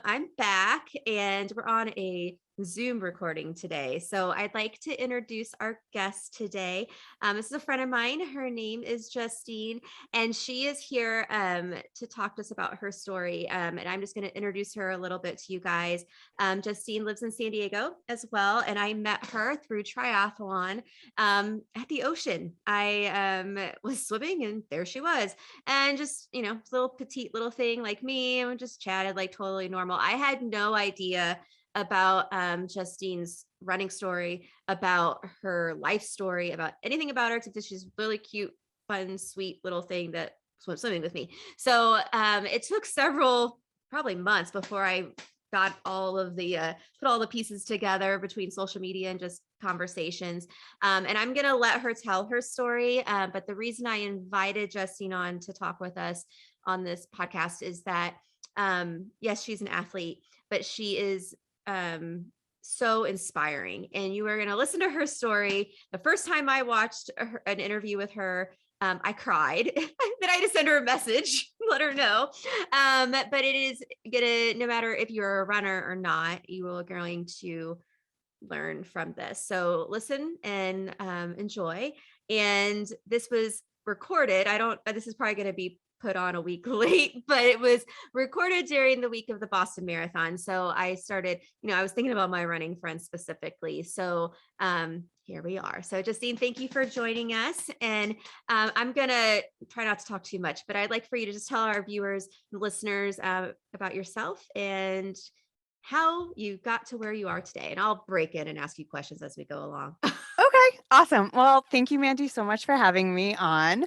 I'm back and we're on a Zoom recording today. So I'd like to introduce our guest today. This is a friend of mine. Her name is Justine, and she is here to talk to us about her story. And I'm just going to introduce her a little bit to you guys. Justine lives in San Diego as well, and I met her through triathlon at the ocean. I was swimming, and there she was, and just little petite little thing like me, and we just chatted like totally normal. I had no idea about Justine's running story, about her life story, about anything about her, except that she's really cute, fun, sweet little thing that swim swimming with me. So it took several probably months before I got all of the put all the pieces together between social media and just conversations. And I'm gonna let her tell her story. But the reason I invited Justine on to talk with us on this podcast is that yes, she's an athlete, but she is so inspiring. And you are going to listen to her story. The first time I watched an interview with her, I cried. Then I had to send her a message, let her know. But it is gonna, no matter if you're a runner or not, you are going to learn from this. So listen and enjoy. And this was recorded. This is probably going to be put on a week late, but it was recorded during the week of the Boston Marathon. So I started, I was thinking about my running friends specifically. So here we are. So Justine, thank you for joining us. And I'm going to try not to talk too much, but I'd like for you to just tell our viewers and listeners about yourself and how you got to where you are today. And I'll break in and ask you questions as we go along. Okay, awesome. Well, thank you, Mandy, so much for having me on.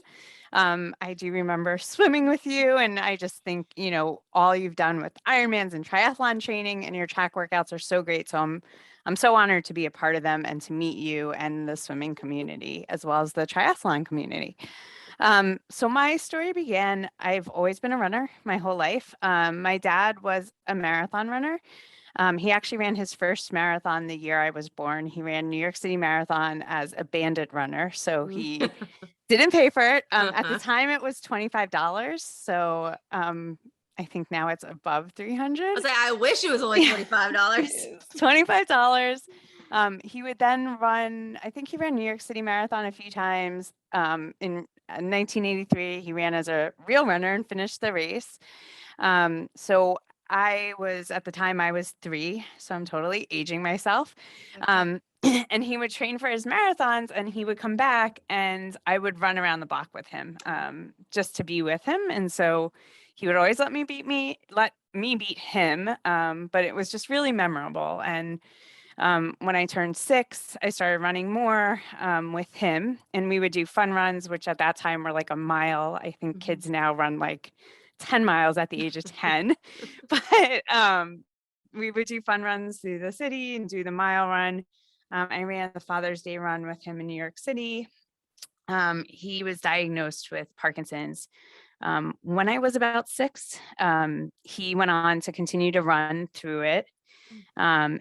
I do remember swimming with you, and I just think, all you've done with Ironmans and triathlon training and your track workouts are so great. So I'm so honored to be a part of them and to meet you and the swimming community, as well as the triathlon community. So my story began, I've always been a runner my whole life. My dad was a marathon runner. He actually ran his first marathon the year I was born. He ran New York City Marathon as a bandit runner. So he didn't pay for it. At the time, it was $25. So I think now it's above 300. I was like, I wish it was only $25. $25. He would then run, I think he ran New York City Marathon a few times. In 1983, he ran as a real runner and finished the race. So at the time I was 3, so I'm totally aging myself. And he would train for his marathons, and he would come back and I would run around the block with him, just to be with him. And so he would always let me beat him. But it was just really memorable. And when I turned 6, I started running more with him, and we would do fun runs, which at that time were like a mile. I think kids now run like 10 miles at the age of 10, but we would do fun runs through the city and do the mile run. I ran the Father's Day run with him in New York City. He was diagnosed with Parkinson's when I was about 6. He went on to continue to run through it.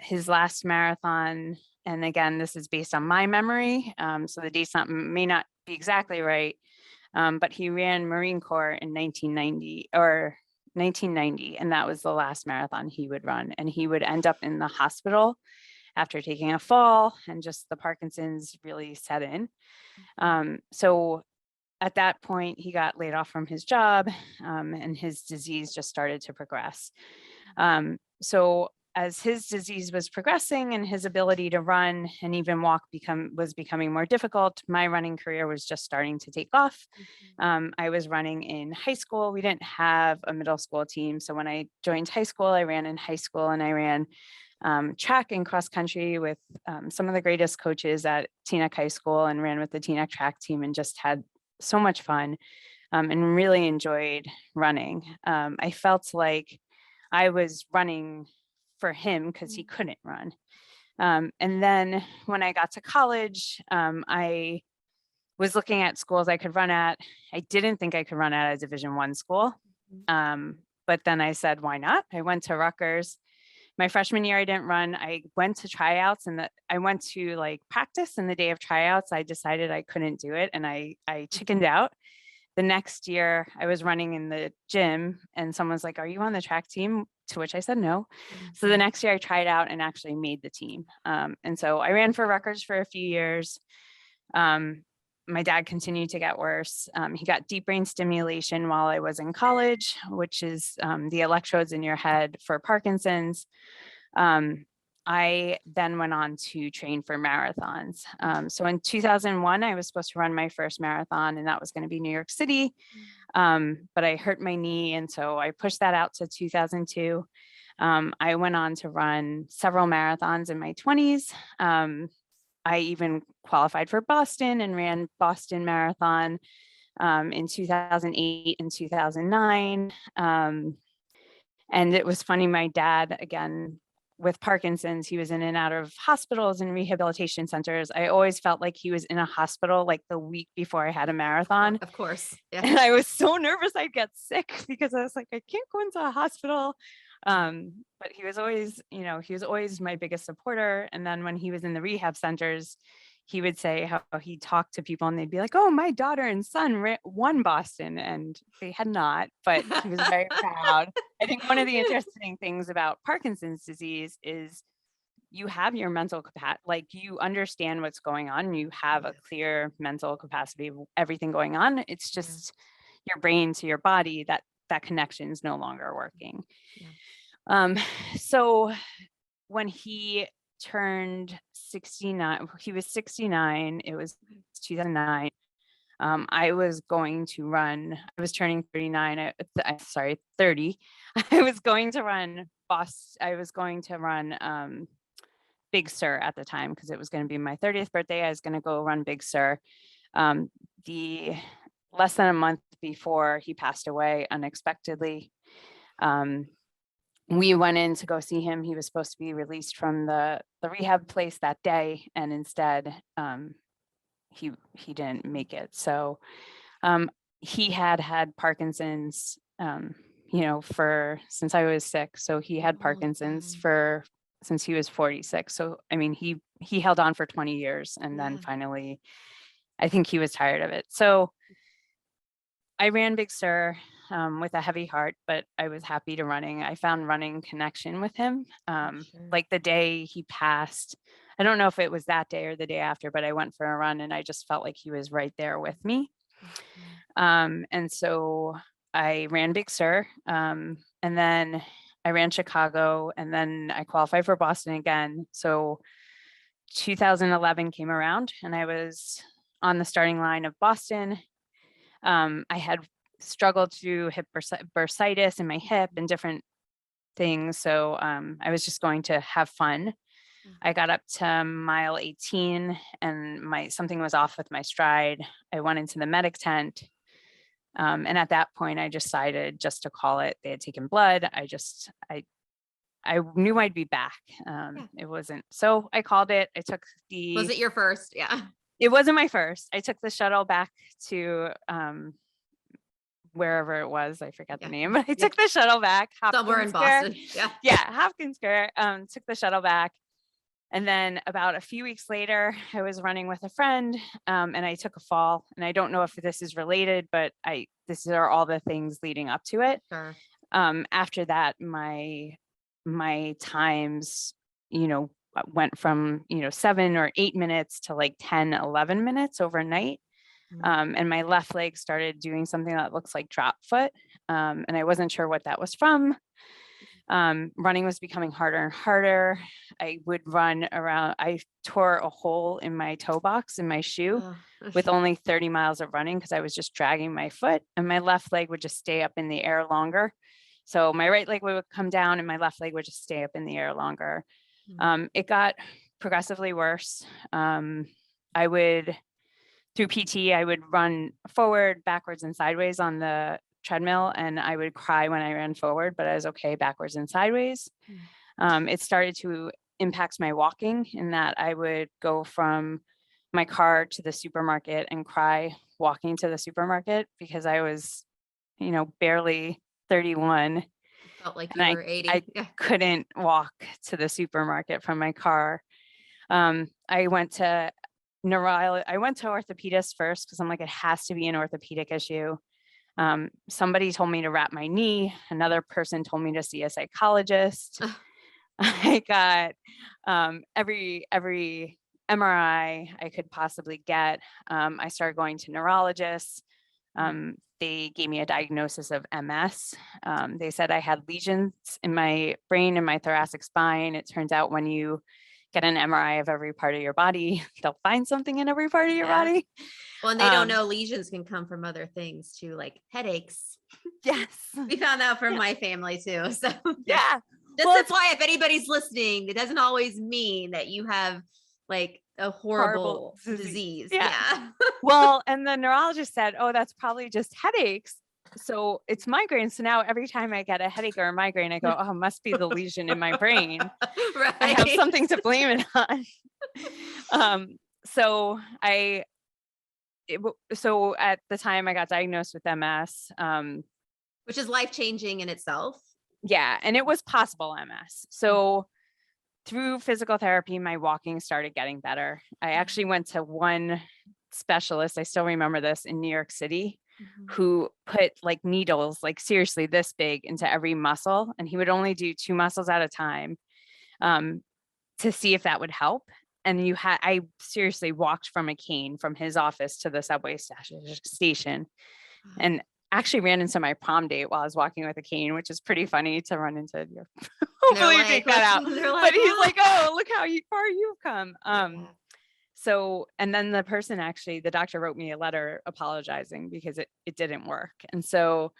His last marathon, and again, this is based on my memory, so the dates may not be exactly right, but he ran Marine Corps in 1990, and that was the last marathon he would run. And he would end up in the hospital after taking a fall, and just the Parkinson's really set in. So at that point, he got laid off from his job, and his disease just started to progress. So as his disease was progressing and his ability to run and even walk was becoming more difficult, my running career was just starting to take off. I was running in high school. We didn't have a middle school team. So when I joined high school, I ran in high school, and I ran track and cross country with some of the greatest coaches at Teaneck High School, and ran with the Teaneck track team, and just had so much fun and really enjoyed running. I felt like I was running for him because he couldn't run. And then when I got to college, I was looking at schools I could run at. I didn't think I could run at a Division I school. But then I said, why not? I went to Rutgers. My freshman year, I didn't run. I went to tryouts, and I went to like practice, and the day of tryouts, I decided I couldn't do it, and I chickened out. The next year I was running in the gym and someone's like, "Are you on the track team?" To which I said no. So the Mhm. next year I tried out and actually made the team. And so I ran for records for a few years. My dad continued to get worse. He got deep brain stimulation while I was in college, which is the electrodes in your head for Parkinson's. I then went on to train for marathons. So in 2001, I was supposed to run my first marathon, and that was going to be New York City. But I hurt my knee, and so I pushed that out to 2002. I went on to run several marathons in my 20s. I even qualified for Boston and ran Boston Marathon in 2008 and 2009. And it was funny, my dad, again, with Parkinson's, he was in and out of hospitals and rehabilitation centers. I always felt like he was in a hospital like the week before I had a marathon. Of course. Yeah. And I was so nervous I'd get sick because I was like, I can't go into a hospital. But he was always, he was always my biggest supporter. And then when he was in the rehab centers, he would say how he talked to people and they'd be like, "Oh, my daughter and son won Boston," and they had not, but he was very proud. I think one of the interesting things about Parkinson's disease is you have your mental capacity, like you understand what's going on and you have a clear mental capacity of everything going on. It's just your brain to your body, that connection is no longer working. So when he turned 69, he was 69, it was 2009. I was going to run, I was turning 39, sorry, 30. I was going to run Big Sur at the time because it was going to be my 30th birthday. I was going to go run Big Sur. The less than a month before he passed away unexpectedly, we went in to go see him. He was supposed to be released from the rehab place that day, and instead, he didn't make it. So he had Parkinson's, since I was 6. So he had Parkinson's since he was 46. So I mean, he held on for 20 years, and then finally, I think he was tired of it. So I ran Big Sur with a heavy heart, but I was happy to running. I found running connection with him. Like the day he passed, I don't know if it was that day or the day after, but I went for a run and I just felt like he was right there with me. And so I ran Big Sur, and then I ran Chicago, and then I qualified for Boston again. So 2011 came around and I was on the starting line of Boston. I had struggled through hip bursitis in my hip and different things. So I was just going to have fun. I got up to mile 18 and something was off with my stride. I went into the medic tent. And at that point, I decided just to call it. They had taken blood. I knew I'd be back. It wasn't. So I called it. Was it your first? Yeah. It wasn't my first. I took the shuttle back to wherever it was. I forget the name, but I took the shuttle back. Somewhere in Boston. Hopkins Square. Took the shuttle back. And then about a few weeks later, I was running with a friend, and I took a fall. And I don't know if this is related, but this are all the things leading up to it. Sure. After that, my times, went from 7 or 8 minutes to like 10, 11 minutes overnight. And my left leg started doing something that looks like drop foot, and I wasn't sure what that was from. Running was becoming harder and harder. I would run around. I tore a hole in my toe box in my shoe with only 30 miles of running because I was just dragging my foot, and my left leg would just stay up in the air longer. So my right leg would come down and my left leg would just stay up in the air longer. It got progressively worse. Through PT, I would run forward, backwards, and sideways on the treadmill, and I would cry when I ran forward, but I was okay backwards and sideways. It started to impact my walking in that I would go from my car to the supermarket and cry walking to the supermarket because I was, barely 31. Felt like you were 80. I couldn't walk to the supermarket from my car. I went to I went to orthopedist first because I'm like, it has to be an orthopedic issue. Somebody told me to wrap my knee. Another person told me to see a psychologist. I got every MRI I could possibly get. I started going to neurologists. They gave me a diagnosis of MS. They said I had lesions in my brain and my thoracic spine. It turns out when you get an MRI of every part of your body, they'll find something in every part of your body. Well, and they don't know lesions can come from other things too, like headaches. Yes. We found out from my family too. So yeah. That's why if anybody's listening, it doesn't always mean that you have like a horrible disease. Yeah. Well, and the neurologist said, oh, that's probably just headaches. So it's migraine. So now every time I get a headache or a migraine, I go, oh, it must be the lesion in my brain. Right. I have something to blame it on. So at the time I got diagnosed with MS, which is life-changing in itself. Yeah. And it was possible MS. So through physical therapy, my walking started getting better. I actually went to one specialist, I still remember this, in New York City, who put like needles, like seriously this big, into every muscle. And he would only do 2 muscles at a time to see if that would help. And I seriously walked from a cane from his office to the subway station and actually ran into my prom date while I was walking with a cane, which is pretty funny to run into your hopefully you take that out. But he's like, oh, look how far you've come. So, and then the doctor wrote me a letter apologizing because it didn't work. And so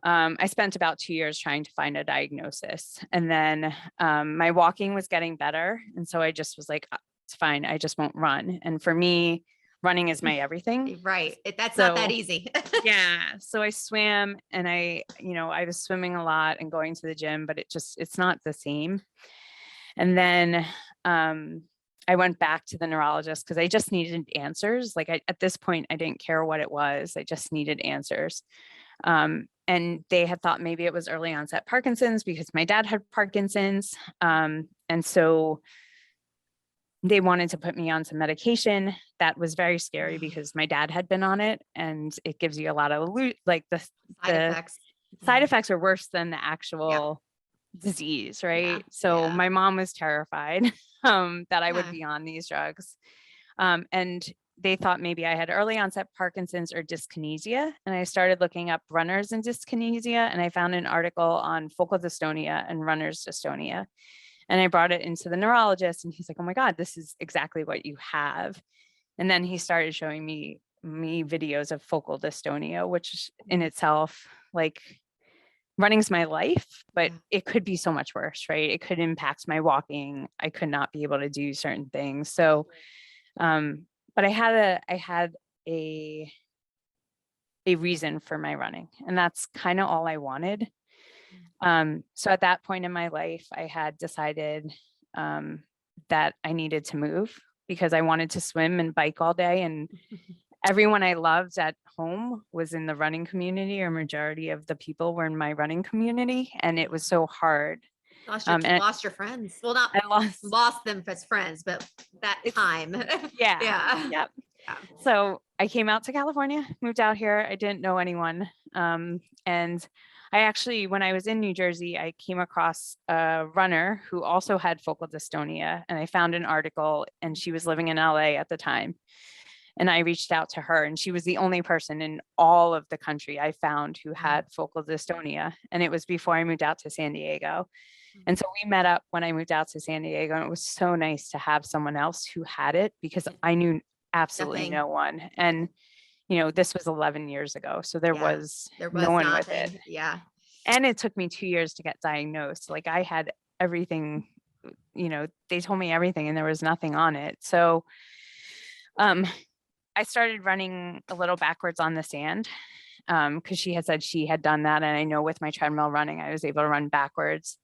I spent about 2 years trying to find a diagnosis. And then my walking was getting better. And so I just was like, it's fine, I just won't run. And for me, running is my everything. Right. That's not that easy. Yeah. So I swam and I was swimming a lot and going to the gym, but it's not the same. And then I went back to the neurologist because I just needed answers. Like at this point, I didn't care what it was. I just needed answers. And they had thought maybe it was early onset Parkinson's because my dad had Parkinson's. And so they wanted to put me on some medication. That was very scary because my dad had been on it, and it gives you a lot of like the side effects are worse than the actual disease, right? So my mom was terrified that I would be on these drugs. And they thought maybe I had early onset Parkinson's or dyskinesia. And I started looking up runners and dyskinesia, and I found an article on focal dystonia and runner's dystonia. And I brought it into the neurologist, and he's like, oh my God, this is exactly what you have. And then he started showing me videos of focal dystonia, which in itself, like, running's my life, but it could be so much worse, right? It could impact my walking. I could not be able to do certain things. So, but I had a reason for my running, and that's kind of all I wanted. So at that point in my life, I had decided that I needed to move because I wanted to swim and bike all day, and everyone I loved at home was in the running community, or majority of the people were in my running community, and it was so hard. Lost your friends. Well, not I lost them as friends, but that time. Yeah. So I came out to California, moved out here. I didn't know anyone. And I actually, when I was in New Jersey, I came across a runner who also had focal dystonia, and I found an article, and she was living in LA at the time. And I reached out to her, and she was the only person in all of the country I found who had focal dystonia. And it was before I moved out to San Diego. And so we met up when I moved out to San Diego, and it was so nice to have someone else who had it because I knew absolutely no one. And, this was 11 years ago. So there was no one with it. Yeah. And it took me 2 years to get diagnosed. Like I had everything, they told me everything and there was nothing on it. So, I started running a little backwards on the sand because she had said she had done that. And I know with my treadmill running, I was able to run backwards.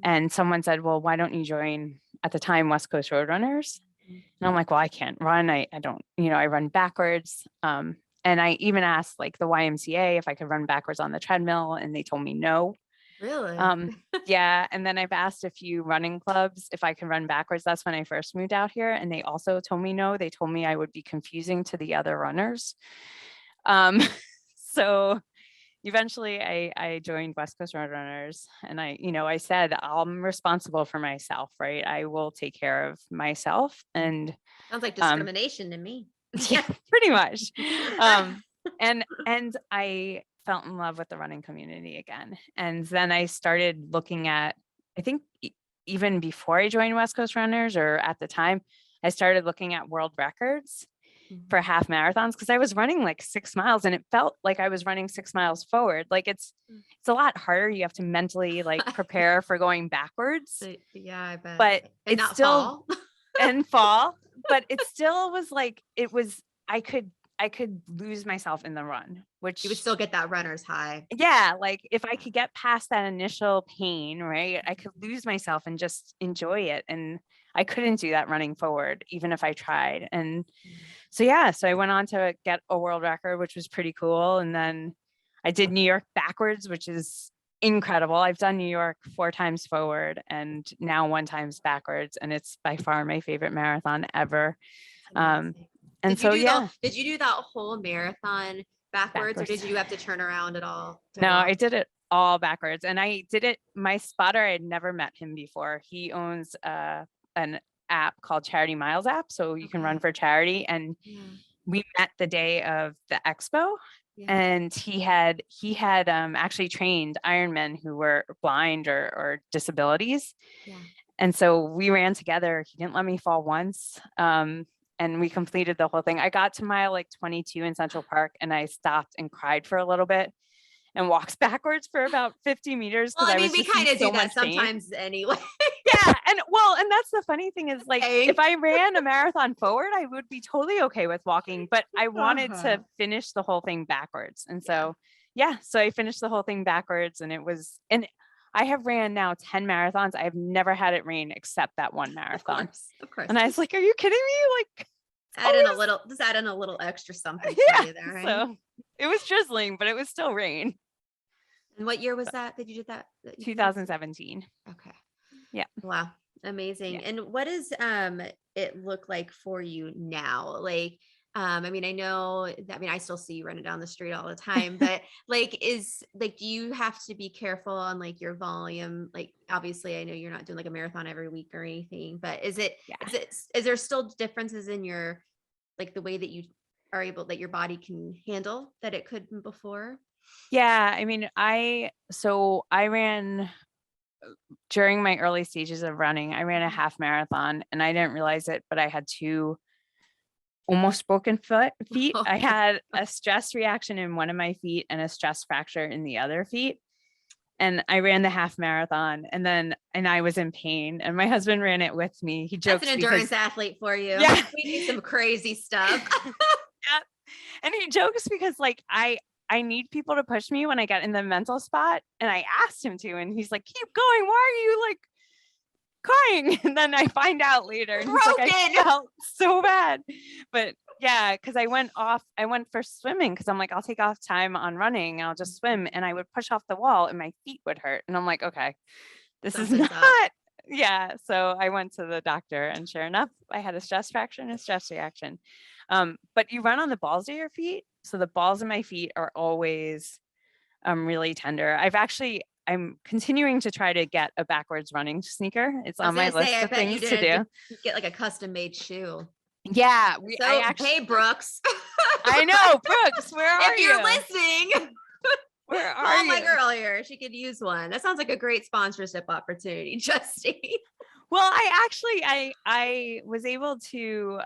And someone said, well, why don't you join, at the time, West Coast Road Runners? And I'm like, well, I can't run. I don't, I run backwards. And I even asked like the YMCA if I could run backwards on the treadmill, and they told me no. Really? Um, yeah. And then I've asked a few running clubs if I can run backwards. That's when I first moved out here. And they also told me no. They told me I would be confusing to the other runners. Um, so eventually I joined West Coast Road Runners, and I said, I'm responsible for myself, right? I will take care of myself. And Sounds like um, discrimination to me. yeah, pretty much. And I fell in love with the running community again. And then I started looking at, I think even before I joined West Coast Runners, or at the time, I started looking at world records for Mhm. half marathons, because I was running like 6 miles and it felt like I was running 6 miles forward. Like it's a lot harder. You have to mentally like prepare for going backwards, Yeah, I bet. but And it's not still fall. and fall, but it still was like I could lose myself in the run, You would which still get that runner's high. yeah, like if I could get past that initial pain, right, I could lose myself and just enjoy it. And I couldn't do that running forward, even if I tried. And Mhm. so, yeah, so I went on to get a world record, which was pretty cool. And then I did New York backwards, which is incredible. I've done New York 4 times forward and now 1 times backwards. And it's by far my favorite marathon ever. That's Um, amazing. and so, yeah, Did you do that whole marathon backwards, or backwards. did you have to turn around at all to No, I walk? did it all backwards. And I did it, my spotter, I had never met him before. He owns an app called Charity Miles app. So you can run Okay. for charity. And Yeah. we met the day of the expo. Yeah. And he had actually trained Ironmen who were blind or disabilities. Yeah. And so we ran together. He didn't let me fall once. And we completed the whole thing. I got to mile like 22 in Central Park and I stopped and cried for a little bit and walked backwards for about 50 meters Well, because I I mean, was we just in kind of do so that much pain. sometimes anyway. Yeah. And that's the funny thing is, like, if Okay. I ran a marathon forward, I would be totally okay with walking, but I wanted Uh-huh. to finish the whole thing backwards. And Yeah. so, yeah, so I finished the whole thing backwards, and I have ran now 10 marathons. I have never had it rain except that one Of marathon. course. Of course. And I was like, are you kidding me? Like, always, Just add in a little extra something for yeah. you there, right? So it was drizzling, but it was still rain. And what year was that you did that you did that? 2017. Okay. Yeah. Wow. Amazing. Yeah. And what does it look like for you now? Like I mean, I know that, I mean, I still see you running down the street all the time, but do you have to be careful on like your volume? Like obviously I know you're not doing like a marathon every week or anything, but Yeah. is there still differences in your like the way that you are able that your body can handle that it could before? Yeah. I mean, I ran during my early stages of running, I ran a Mhm. half marathon and I didn't realize it, but I had two almost broken feet. Oh, I had a stress reaction in one of my feet and a stress fracture in the other feet. And I ran the half marathon and I was in pain and my husband ran it with me. He that's an jokes endurance because athlete for you. yeah. We do some crazy stuff. Yeah. And he jokes because like I need people to push me when I get in the mental spot. And I asked him to, and he's like, keep going. Why are you like crying? And then I find out later, and he's like, I Broken. felt so bad. But yeah, because I went for swimming because I'm like, I'll take off time on running and I'll just swim. And I would push off the wall and my feet would hurt. And I'm like, okay, this is Something's up. not, yeah. So I went to the doctor and sure enough, I had a stress fracture and a stress reaction. But you run on the balls of your feet. So the balls of my feet are always really tender. I'm continuing to try to get a backwards running sneaker. It's I was on my gonna say, list I of bet you things to did do. you get like a custom made shoe. Yeah, I So, actually, hey, Brooks, I know, Brooks, where are if you're you? listening, Where are call my you? girl here. She could use one. That sounds like a great sponsorship opportunity, Justine. Well, I was able to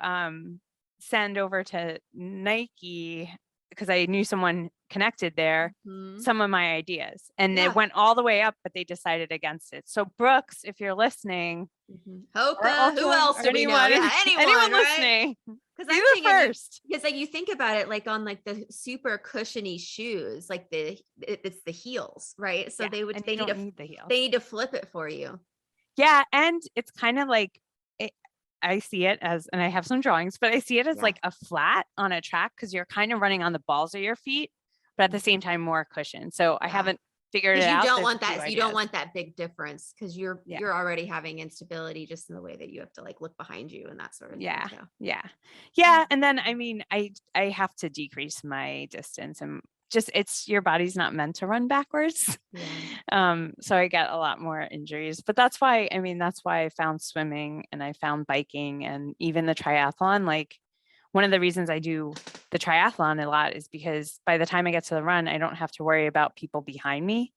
send over to Nike because I knew someone connected there Mhm. some of my ideas, and it Yeah. went all the way up, but they decided against it. So Brooks, if you're listening, Mhm. or Hoka. Who Ulta, else or do we know? anyone, Yeah, anyone, anyone right? listening, Because be I'm the thinking, first. because like you think about it, like on like the super cushiony shoes, like it's the heels, right? So Yeah, and you don't need the heels. they need to flip it for you. Yeah, and it's kind of like it, I see it as, and I have some drawings, but I see it as Yeah. like a flat on a track because you're kind of running on the balls of your feet, but at the Mhm. same time more cushion. So I Yeah. haven't figured it Because you out, don't there's a want few that. You don't ideas. want that big difference because Yeah. you're already having instability just in the way that you have to like look behind you and that sort of thing Yeah. too. Yeah. Yeah. And then, I mean, I have to decrease my distance, and just, it's, your body's not meant to run backwards. Yeah. So I get a lot more injuries, but that's why, I mean, that's why I found swimming and I found biking and even the triathlon. Like, one of the reasons I do the triathlon a lot is because by the time I get to the run, I don't have to worry about people behind me.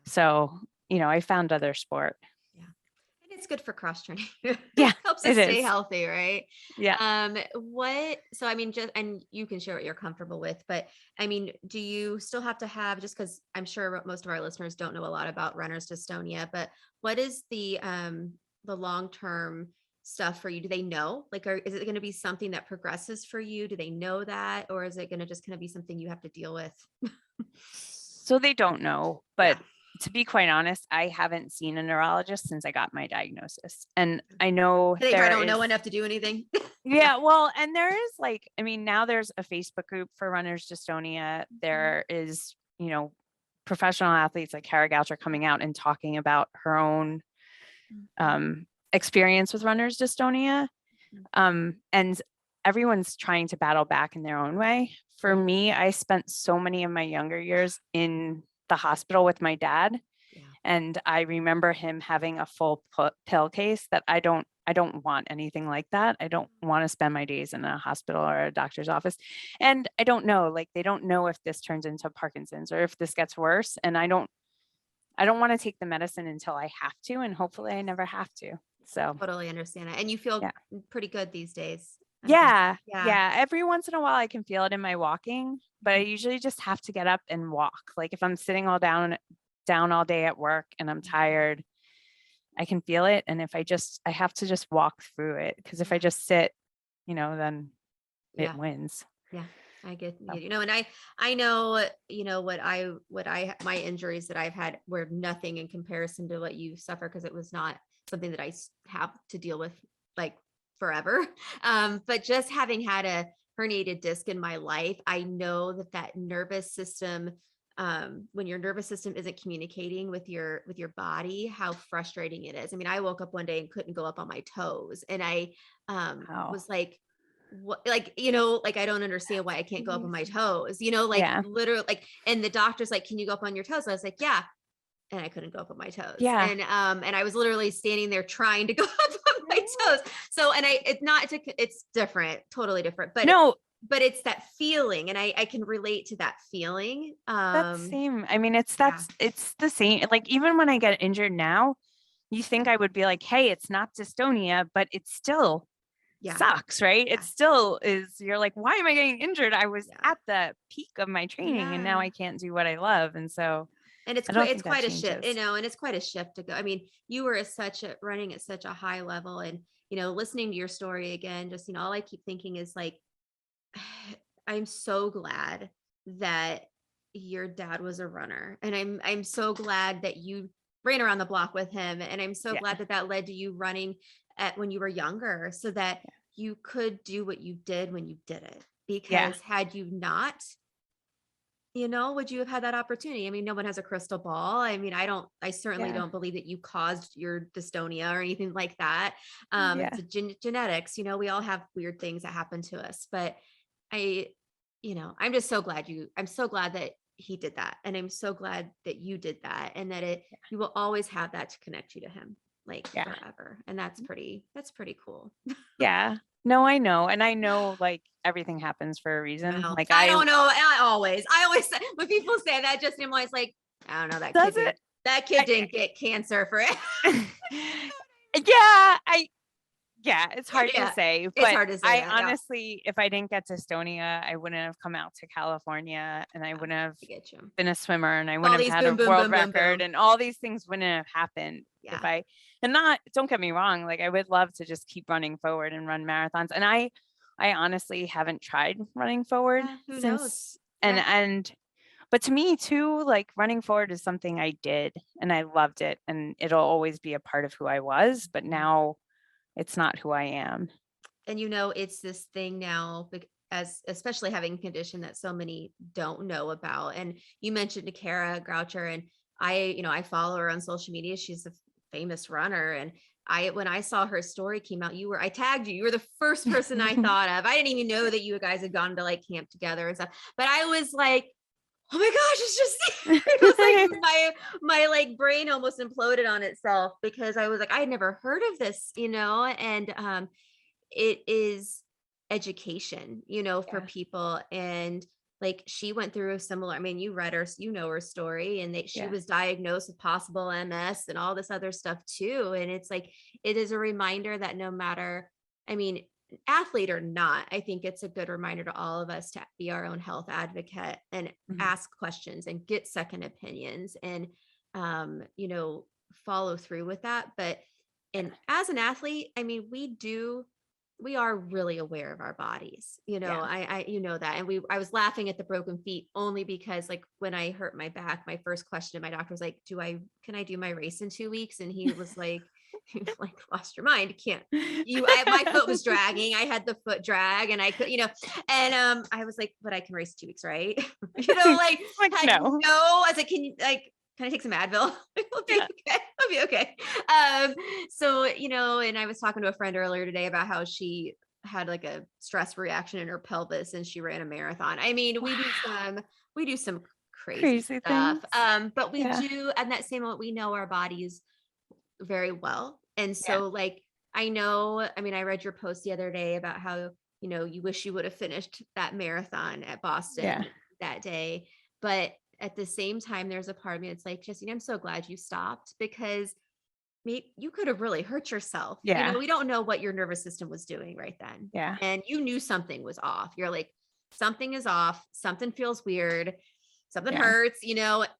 So, I found other sport. Yeah. And it's good for cross training. Yeah, Helps it us stay is. healthy, right? Yeah. So I mean, just, and you can share what you're comfortable with, but I mean, do you still have to have, just because I'm sure most of our listeners don't know a lot about runner's dystonia, but what is the long-term stuff for you? Do they know? Like, is it going to be something that progresses for you? Do they know that? Or is it going to just kind of be something you have to deal with? So they don't know, Yeah. but to be quite honest, I haven't seen a neurologist since I got my diagnosis. And I know They there probably don't is, know enough to do anything. Yeah. yeah, well, and there is, like, I mean, now there's a Facebook group for runners dystonia. There is, professional athletes like Kara Goucher coming out and talking about her own experience with runners dystonia. And everyone's trying to battle back in their own way. For Yeah. me, I spent so many of my younger years in the hospital with my dad. Yeah. And I remember him having a full pill case that I don't want anything like that. I don't want to spend my days in a hospital or a doctor's office. And I don't know, like, they don't know if this turns into Parkinson's or if this gets worse. And I don't want to take the medicine until I have to. And hopefully I never have to. So Totally understand it. And you feel yeah. pretty good these days. I'm guessing. Yeah. Yeah. Yeah. Every once in a while I can feel it in my walking, but I Mhm. usually just have to get up and walk. Like, if I'm sitting down all day at work and I'm tired, I can feel it. And if I have to just walk through it, because if I Yeah. just sit, then it Yeah. wins. Yeah. I get, So, and I know, my injuries that I've had were nothing in comparison to what you suffer. Cause it was not something that have to deal with like forever. But just having had a herniated disc in my life, I know that nervous system, when your nervous system isn't communicating with your body, how frustrating it is. I mean, I woke up one day and couldn't go up on my toes, and I wow. was like, what, like, like, I don't understand why I can't go up on my Crazy. toes, like Yeah. literally, like, and the doctor's like, can you go up on your toes? I was like, yeah. And I couldn't go up on my toes. Yeah. And I was literally standing there trying to go up on my toes. So, and it's not, it's different, totally different, No, but it's that feeling. And I can relate to that feeling. that's same. I mean, Yeah, it's the same. Like, even when I get injured now, you think I would be like, hey, it's not dystonia, but it still yeah, sucks, right? It yeah, still is. You're like, why am I getting injured? I was yeah, at the peak of my training and now yeah. I can't do what I love. And so And I don't it's think that quite a shift, changes. and it's quite a shift to go. I mean, you were running at such a high level, and listening to your story again, just all I keep thinking is like, I'm so glad that your dad was a runner, and I'm so glad that you ran around the block with him, and I'm so Yeah. glad that led to you running at when you were younger, so that you could do what you did when you did it. Yeah. Because had you not, would you have had that opportunity? I mean, no one has a crystal ball. I mean, I certainly Yeah. don't believe that you caused your dystonia or anything like that. It's Yeah. a genetics, we all have weird things that happen to us, but I, I'm just so glad I'm so glad that he did that. And I'm so glad that you did that, and that you will always have that to connect you to him, like, Yeah. forever. And that's pretty cool. Yeah. No, I know. And I know, like, everything happens for a reason. Well, Like, I don't know. I always say, when people say that, just I'm always like, I don't know. does it? That kid I, didn't get cancer for it. yeah. Yeah, it's hard to Yeah. say, It's but hard to say I that. Yeah. honestly, if I didn't get dystonia, I wouldn't have come out to California, and I Yeah. wouldn't have I get you. been a swimmer, and I All wouldn't have these had a boom, boom, world boom, boom, record, boom. and all these things wouldn't have happened if Yeah. and not, don't get me wrong, like, I would love to just keep running forward and run marathons. And I honestly haven't tried running forward Yeah. Who knows? since, Yeah. but to me too, like, running forward is something I did and I loved it, and it'll always be a part of who I was, but now it's not who I am. And it's this thing now, as especially having a condition that so many don't know about. And you mentioned to Kara Groucher, and I follow her on social media. She's a famous runner. And when I saw her story came out, I tagged you. You were the first person I thought of. I didn't even know that you guys had gone to like camp together and stuff, but I was like, oh my gosh, it's just, it was like my like brain almost imploded on itself because I was like, I had never heard of this, and it is education, for Yeah. people. And like she went through a similar, I mean, you read her, her story, and that she Yeah. was diagnosed with possible MS and all this other stuff too. And it's like, it is a reminder that no matter, I mean, athlete or not, I think it's a good reminder to all of us to be our own health advocate and Mhm. ask questions and get second opinions and, follow through with that. But, Yeah. and as an athlete, I mean, we are really aware of our bodies. Yeah. That. And I was laughing at the broken feet only because like when I hurt my back, my first question to my doctor was like, can I do my race in 2 weeks? And he was like, you like lost your mind. Can't my foot was dragging. I had the foot drag and I could, and I was like, but I can race 2 weeks, right? Like Like, had no, no. I was like, can I take some Advil? We'll be Yeah. okay. I'll be okay. So, and I was talking to a friend earlier today about how she had like a stress reaction in her pelvis and she ran a marathon. I mean, we do Wow. some crazy Crazy stuff. things. But we Yeah. do, at that same moment, we know our bodies very well. And Yeah. so like, I mean, I read your post the other day about how, you wish you would have finished that marathon at Yeah. Boston that day. But at the same time, there's a part of me that's like, Justine, I'm so glad you stopped because maybe you could have really hurt yourself. Yeah. We don't know what your nervous system was doing right then. Yeah. And you knew something was off. You're like, something is off, something feels weird, something Yeah. hurts,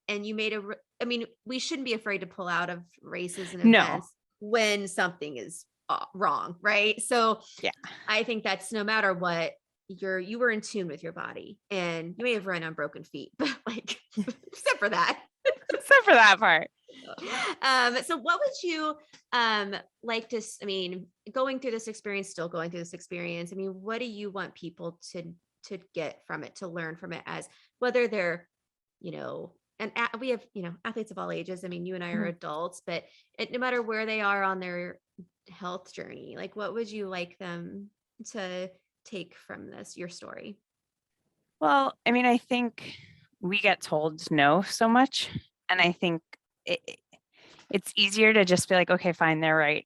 and you made I mean, we shouldn't be afraid to pull out of races and No. events when something is wrong, right? So Yeah. I think that's no matter what, you were in tune with your body and you may have run on broken feet, but like, except for that. Except for that part. So what would you like to, I mean, still going through this experience, I mean, what do you want people to get from it, to learn from it, as whether they're, and we have, athletes of all ages. I mean, you and I are Mhm. adults, but no matter where they are on their health journey, like what would you like them to take from your story? Well, I mean, I think we get told no so much, and I think it's easier to just be like, okay, fine, they're right.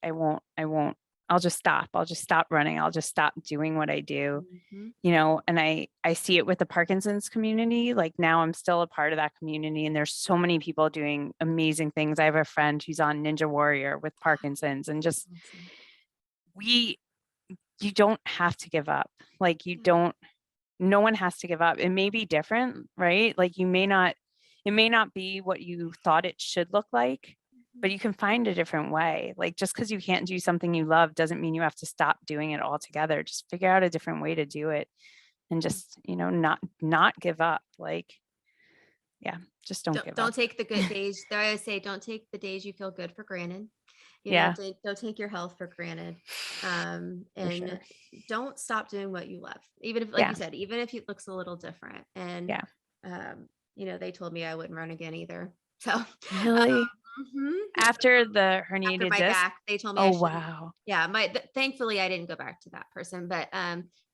I'll just stop. I'll just stop running. I'll just stop doing what I do. Mhm. And I see it with the Parkinson's community. Like now I'm still a part of that community and there's so many people doing amazing things. I have a friend who's on Ninja Warrior with Parkinson's and just Awesome. we you don't have to give up. Like Yeah. no one has to give up. It may be different, right? Like it may not be what you thought it should look like, but Mhm. you can find a different way. Like just because you can't do something you love doesn't mean you have to stop doing it altogether. Just figure out a different way to do it and just, not give up. Like, yeah, just don't give up. Don't take the good days. There I say, don't take the days you feel good for granted. Yeah, Don't take your health for granted. for And sure. don't stop doing what you love. Even if, like Yeah, you said, even if it looks a little different. And, yeah. they told me I wouldn't run again either. So, Really? mhm. After the After herniated my disc? back, they told me Oh, I shouldn't. wow. Yeah, thankfully I didn't go back to that person, but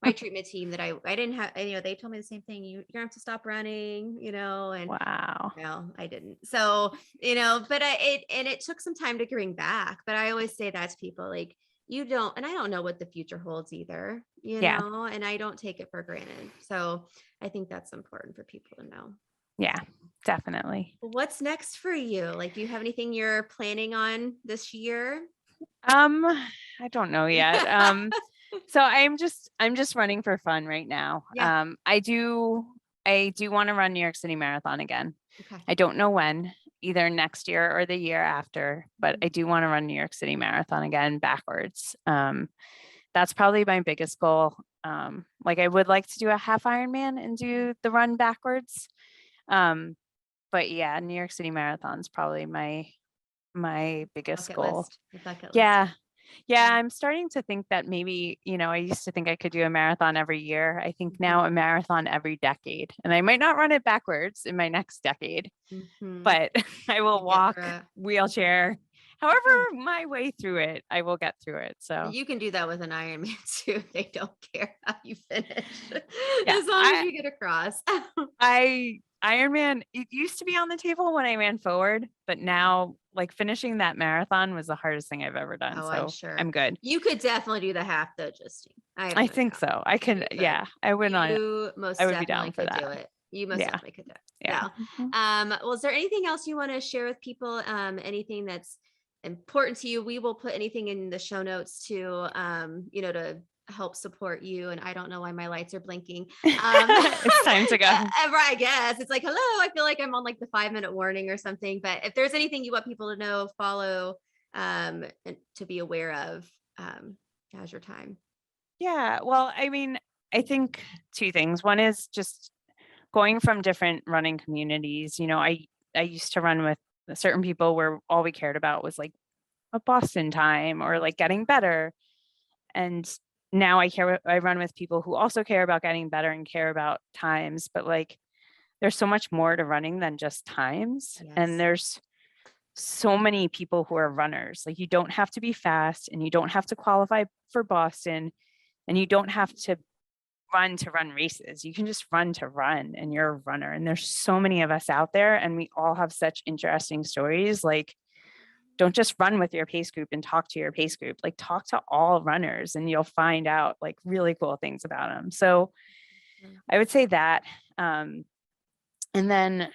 my treatment team that I didn't have, they told me the same thing. You're gonna have to stop running, and Wow. no, I didn't. So, but it took some time to bring back. But I always say that to people, like, you don't, and I don't know what the future holds either, Yeah, and I don't take it for granted. So I think that's important for people to know. yeah, definitely. What's next for you? Like, do you have anything you're planning on this year? I don't know yet. So I'm just running for fun right now. Yeah. I do want to run New York City Marathon again. Okay. I don't know when, either next year or the year after, but Mhm. I do want to run New York City Marathon again backwards. That's probably my biggest goal. Like I would like to do a half Ironman and do the run backwards. Um, but yeah, New York City Marathon's probably my biggest Bucket goal. list. The bucket list. Yeah. Yeah. Yeah, I'm starting to think that maybe, I used to think I could do a marathon every year. I think now Mhm. a marathon every decade. And I might not run it backwards in my next decade, Mhm. but I You will get through walk, it. wheelchair, however Yeah. my way through it, I will get through it. So You can do that with an Ironman too. They don't care how you finish yeah, as long as you get across. Ironman, it used to be on the table when I ran forward, but now like finishing that marathon was the hardest thing I've ever done. Oh, I'm So I'm sure. good. You could definitely do the half though, Justine. I have I no think doubt. so. I You can, could. yeah, I would not, You I most would be definitely down for could do that. it. You most Yeah. definitely could do it. Yeah. Yeah. Mhm. Well, is there anything else you want to share with people? Anything that's important to you? We will put anything in the show notes to help support you. And I don't know why my lights are blinking. It's time to go. Right, I guess it's like, hello, I feel like I'm on like the 5-minute warning or something. But if there's anything you want people to know, follow, and to be aware of, now's your time. Yeah. Well, I mean, I think two things. One is just going from different running communities. I used to run with certain people where all we cared about was like a Boston time or like getting better. And now I run with people who also care about getting better and care about times, but like there's so much more to running than just times. And Yes. there's so many people who are runners. Like you don't have to be fast and you don't have to qualify for Boston and you don't have to run races. You can just run to run and you're a runner. And there's so many of us out there and we all have such interesting stories. Like don't just run with your pace group and talk to your pace group. Like talk to all runners and you'll find out like really cool things about them. So Mm. I would say that. And then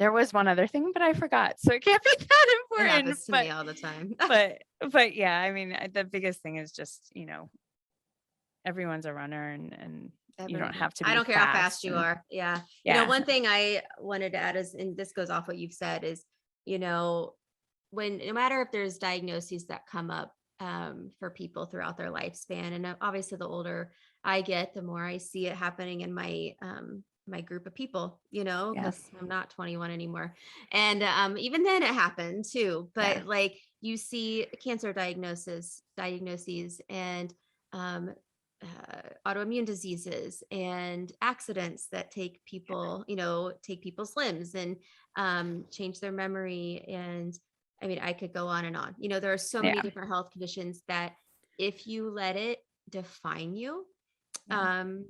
there was one other thing, but I forgot. So it can't be that It important. happens to me all the time. But but yeah, I mean, the biggest thing is just, everyone's a runner and you don't have to I be don't care how fast fast you and are. Yeah. yeah, One thing I wanted to add is, and this goes off what you've said, is, you know, when no matter if there's diagnoses that come up for people throughout their lifespan, and obviously the older I get, the more I see it happening in my group of people, yeah, because I'm not 21 anymore. And even then it happened too. yeah, But like you see cancer diagnoses and um, autoimmune diseases and accidents that take people's limbs and change their memory. And I mean, I could go on and on. There are so many yeah, different health conditions that if you let it define you, yeah, um,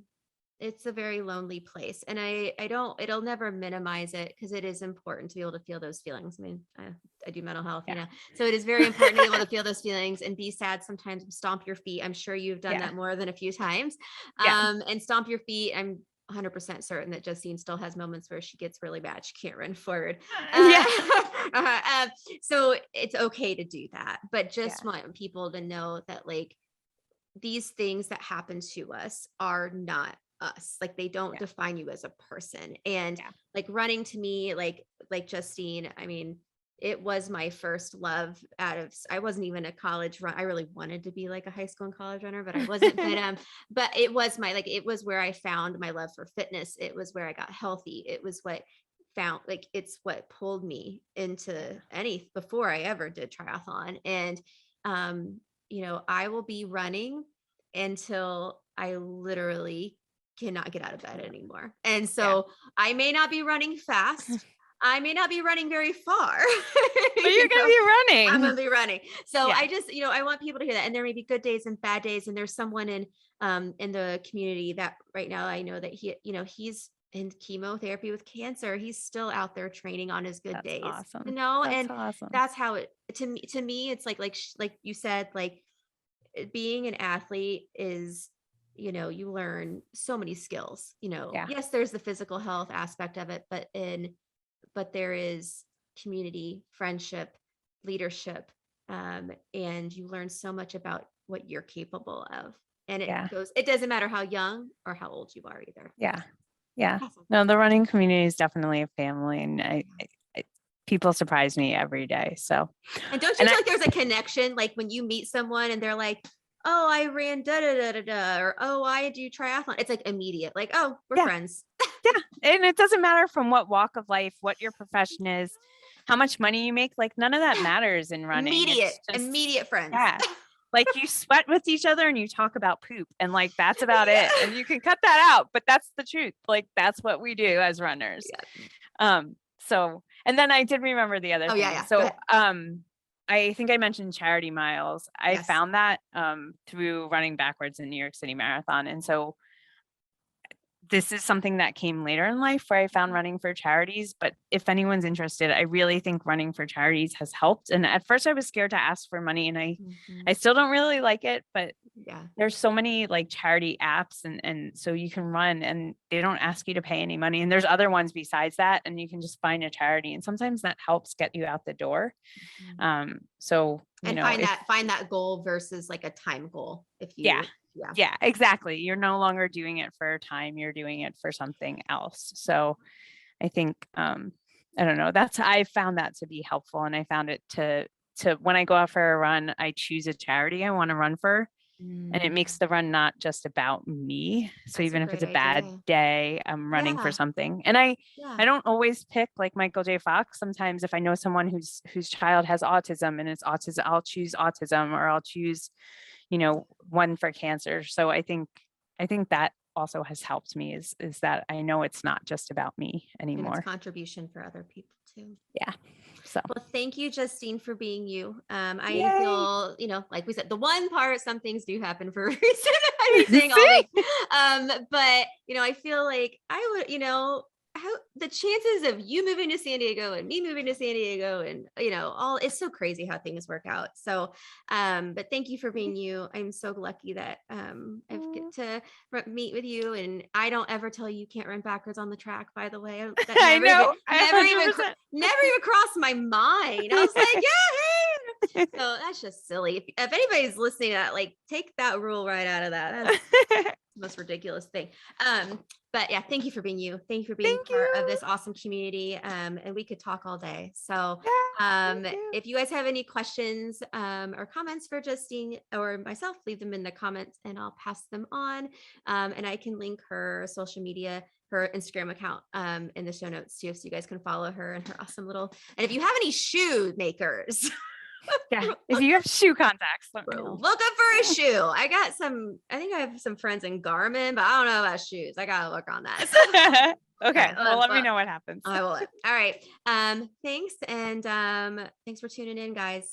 it's a very lonely place. And I don't, it'll never minimize it because it is important to be able to feel those feelings. I mean, I do mental health, yeah, so it is very important to be able to feel those feelings and be sad sometimes, stomp your feet. I'm sure you've done yeah, that more than a few times. yeah, And stomp your feet. I'm 100% certain that Justine still has moments where she gets really bad. She can't run forward. Uh, yeah, so it's okay to do that, but yeah, just want people to know that like these things that happen to us are not us. Like they don't yeah, define you as a person. And yeah. like running to me, like Justine, I mean, it was my first love I wasn't even a college run. I really wanted to be like a high school and college runner, but I wasn't. But it was it was where I found my love for fitness. It was where I got healthy. It was what found like it's what pulled me into any before I ever did triathlon. And um I will be running until I literally cannot get out of bed anymore. And Yeah. so I may not be running fast. I may not be running very far. But you're you gonna know, be I'm running. gonna be running. So Yeah, I just, I want people to hear that. And there may be good days and bad days. And there's someone in the community that right now I know that he's in chemotherapy with cancer. He's still out there training on his good that's days, awesome. That's and awesome. that's how it to me it's like you said, like being an athlete is, you learn so many skills. Yeah, Yes, there's the physical health aspect of it, but there is community, friendship, leadership, and you learn so much about what you're capable of. And yeah, it doesn't matter how young or how old you are either. yeah, yeah. Awesome. No, the running community is definitely a family, and people surprise me every day. So, And don't you and feel like there's a connection, like when you meet someone and they're like, "Oh, I ran da da da da da," or "Oh, I do triathlon." It's like immediate, like, "Oh, we're yeah, friends." yeah, and it doesn't matter from what walk of life, what your profession is, how much money you make. Like none of that Yeah, matters in running. It's just immediate friends. yeah. Like you sweat with each other and you talk about poop and like, that's about it. And you can cut that out, but that's the truth. Like that's what we do as runners. So, and then I did remember the other Oh yeah, thing. yeah. Go So, ahead. I think I mentioned charity miles. I Yes. found that, through running backwards in New York City Marathon. And so this is something that came later in life where I found running for charities. But if anyone's interested, I really think running for charities has helped. And at first I was scared to ask for money and I still don't really like it, but Yeah. there's so many like charity apps and so you can run and they don't ask you to pay any money. And there's other ones besides that, and you can just find a charity. And sometimes that helps get you out the door. So, you And know, find that goal versus like a time goal. If yeah, you, yeah. yeah, exactly. You're no longer doing it for time, you're doing it for something else. So I think, I don't know, I found that to be helpful. And I found it to when I go out for a run, I choose a charity I want to run for. And it makes the run not just about me. So That's a even if great it's a bad idea. day, I'm running for Yeah. something. And I Yeah. don't always pick like Michael J. Fox. Sometimes if I know someone whose child has autism and it's autism, I'll choose autism, or I'll choose, one for cancer. So I think that also has helped me is that I know it's not just about me And it's anymore. contribution for other people too. Yeah. So well, thank you, Justine, for being you. I Yay. feel, like we said, the one part, some things do happen for a reason. I've been saying all week. But I feel like I would, how the chances of you moving to San Diego and me moving to San Diego and it's so crazy how things work out. So but thank you for being you. I'm so lucky that I get to meet with you, and I don't ever tell you can't run backwards on the track, by the way. That I know. never even crossed my mind. I was like, yeah, hey. So that's just silly. If anybody's listening to that, like take that rule right out of that. That's the most ridiculous thing. But yeah, thank you for being you. Thank you for being part of this awesome community. And we could talk all day. So if you guys have any questions or comments for Justine or myself, leave them in the comments and I'll pass them on. And I can link her social media, her Instagram account in the show notes too, so you guys can follow her and her awesome little, and if you have any shoe makers, yeah, if you have shoe contacts, let me know. Looking for a shoe. I think I have some friends in Garmin, but I don't know about shoes. I gotta look on that. Okay. Well, let me know what happens. I will. All right. Thanks. And thanks for tuning in, guys.